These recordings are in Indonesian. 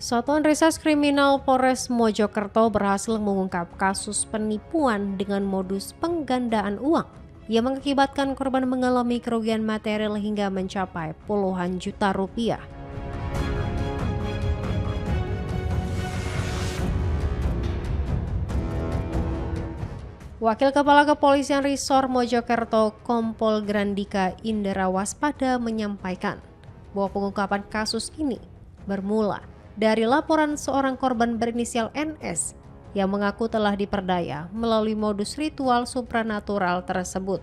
Satuan Reserse Kriminal Polres Mojokerto berhasil mengungkap kasus penipuan dengan modus penggandaan uang yang mengakibatkan korban mengalami kerugian material hingga mencapai puluhan juta rupiah. Wakil Kepala Kepolisian Resor Mojokerto Kompol Grandika Indra Waspada menyampaikan bahwa pengungkapan kasus ini bermula dari laporan seorang korban berinisial NS yang mengaku telah diperdaya melalui modus ritual supranatural tersebut.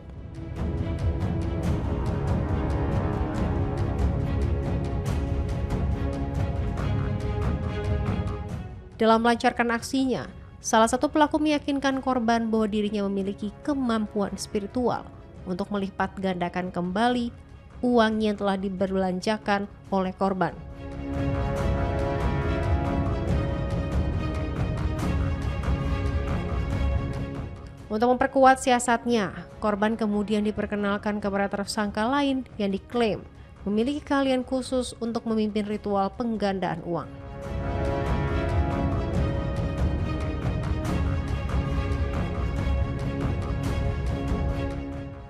Dalam melancarkan aksinya, salah satu pelaku meyakinkan korban bahwa dirinya memiliki kemampuan spiritual untuk melipat gandakan kembali uang yang telah diberbelanjakan oleh korban. Untuk memperkuat siasatnya, korban kemudian diperkenalkan kepada tersangka lain yang diklaim memiliki keahlian khusus untuk memimpin ritual penggandaan uang.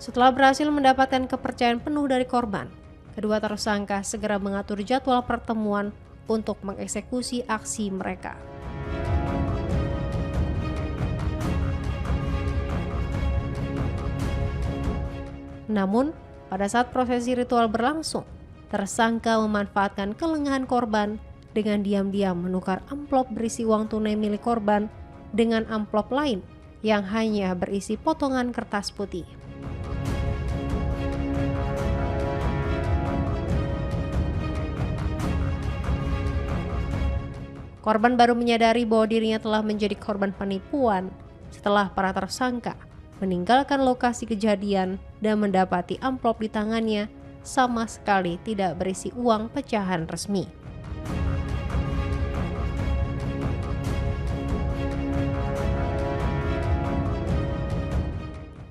Setelah berhasil mendapatkan kepercayaan penuh dari korban, kedua tersangka segera mengatur jadwal pertemuan untuk mengeksekusi aksi mereka. Namun, pada saat prosesi ritual berlangsung, tersangka memanfaatkan kelengahan korban dengan diam-diam menukar amplop berisi uang tunai milik korban dengan amplop lain yang hanya berisi potongan kertas putih. Korban baru menyadari bahwa dirinya telah menjadi korban penipuan setelah para tersangka meninggalkan lokasi kejadian dan mendapati amplop di tangannya sama sekali tidak berisi uang pecahan resmi.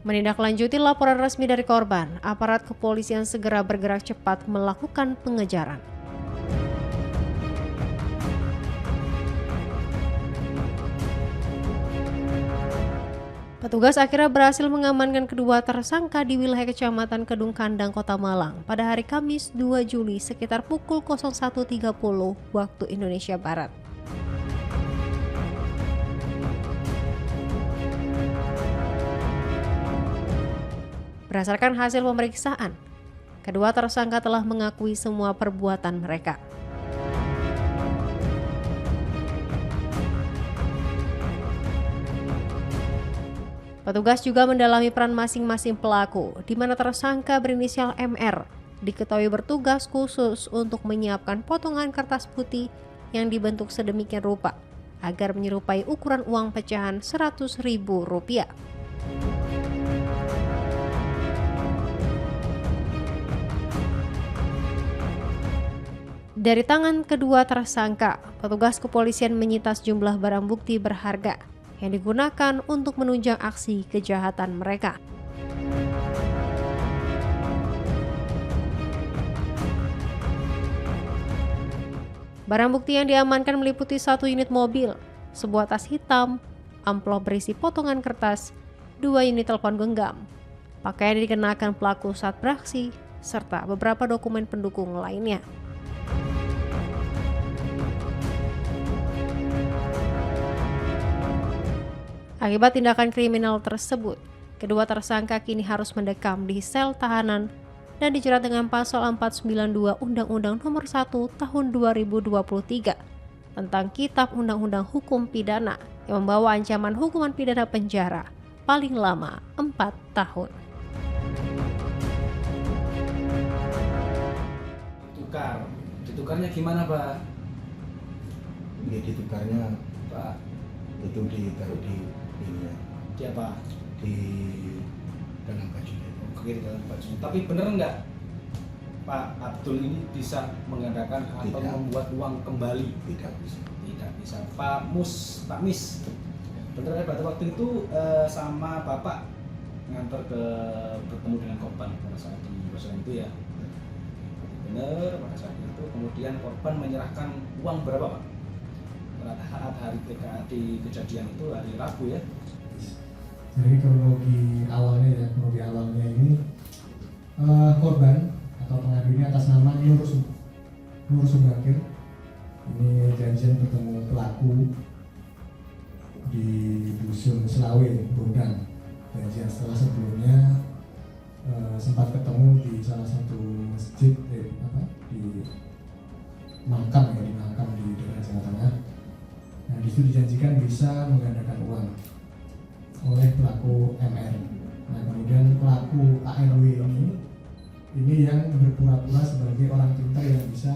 Menindaklanjuti laporan resmi dari korban, aparat kepolisian segera bergerak cepat melakukan pengejaran. Petugas akhirnya berhasil mengamankan kedua tersangka di wilayah Kecamatan Kedung Kandang, Kota Malang pada hari Kamis 2 Juli sekitar pukul 01.30 waktu Indonesia Barat. Berdasarkan hasil pemeriksaan, kedua tersangka telah mengakui semua perbuatan mereka. Petugas juga mendalami peran masing-masing pelaku, di mana tersangka berinisial MR diketahui bertugas khusus untuk menyiapkan potongan kertas putih yang dibentuk sedemikian rupa agar menyerupai ukuran uang pecahan Rp100.000. Dari tangan kedua tersangka, petugas kepolisian menyita sejumlah barang bukti berharga yang digunakan untuk menunjang aksi kejahatan mereka. Barang bukti yang diamankan meliputi 1 unit mobil, sebuah tas hitam, amplop berisi potongan kertas, 2 unit telepon genggam, pakaian yang dikenakan pelaku saat beraksi, serta beberapa dokumen pendukung lainnya. Akibat tindakan kriminal tersebut, kedua tersangka kini harus mendekam di sel tahanan dan dijerat dengan pasal 492 Undang-Undang Nomor 1 Tahun 2023 tentang Kitab Undang-Undang Hukum Pidana yang membawa ancaman hukuman pidana penjara paling lama 4 tahun. Ditukarnya gimana, Pak? Ya ditukarnya Pak, itu ditaruh di ini ya. Di apa? Di dalam baju. Oke, di dalam baju. Tapi bener nggak Pak Abdul ini bisa menggandakan atau Tidak. membuat uang kembali? Tidak bisa. Tidak bisa. Pak Mis, bener ya pada waktu itu sama Bapak ngantor bertemu dengan korban pada saat di restoran itu ya? Bener, pada saat itu kemudian korban menyerahkan uang berapa, Pak? hari di kejadian itu hari Rabu ya. Jadi kronologi awalnya ini korban atau pengadu ini atas nama Nur Subakir. Ini janjian bertemu pelaku di dusun Selawe, Bondang. Janjian setelah sebelumnya sempat ketemu di salah satu masjid di Makam di daerah Jawa Tengah. Nah, di situ dijanjikan bisa menggandakan uang oleh pelaku MR. Nah, kemudian pelaku ARW ini yang berpura-pura sebagai orang pintar yang bisa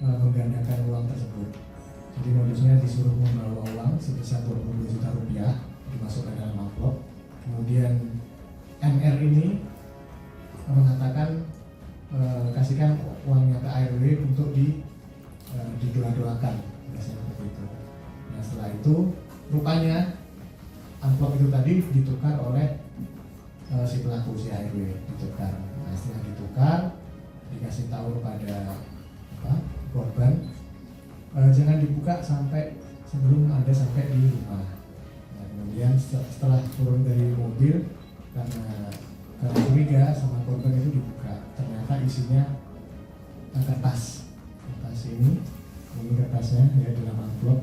menggandakan uang tersebut. Jadi modusnya disuruh membawa uang sebesar 20 juta rupiah dimasukkan dalam amplop. Kemudian MR ini mengatakan kasihkan uangnya ke ARW untuk didoa-doakan, biasanya seperti itu. Nah, setelah itu rupanya amplop itu tadi ditukar oleh si pelaku, si ARW ditukar. Nah, setelah ditukar dikasih tahu pada korban jangan dibuka sebelum Anda sampai di rumah. Nah, kemudian setelah turun dari mobil karena curiga sama korban itu dibuka, ternyata isinya kertas ini kertasnya ya dalam amplop.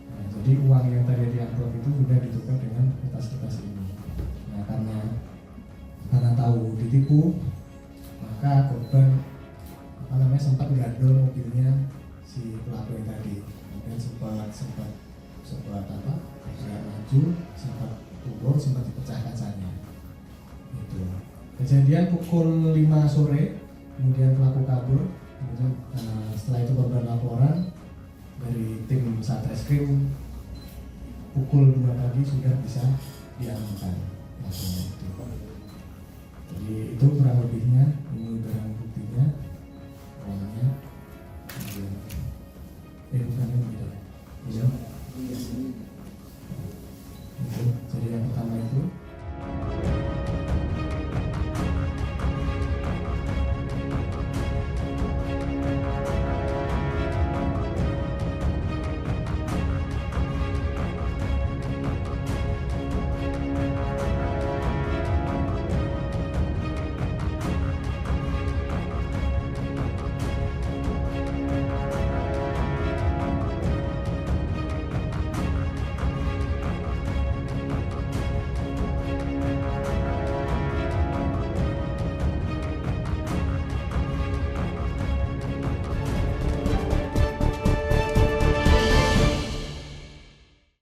Nah, jadi uang yang tadi di amplop itu sudah ditukar dengan kertas ini. Nah, karena tahu ditipu, maka korban sempat gandol mobilnya si pelaku yang tadi. Kemudian sempat maju, sempat turun, sempat dipecah kacanya. Itu. Kejadian pukul 5 sore, kemudian pelaku kabur. Kemudian setelah itu korban laporan dari tim Satreskrim pukul 2 pagi sudah bisa diamankan. Jadi itu kurang lebihnya, ini barang buktinya, uangnya, kemudian bukan ini,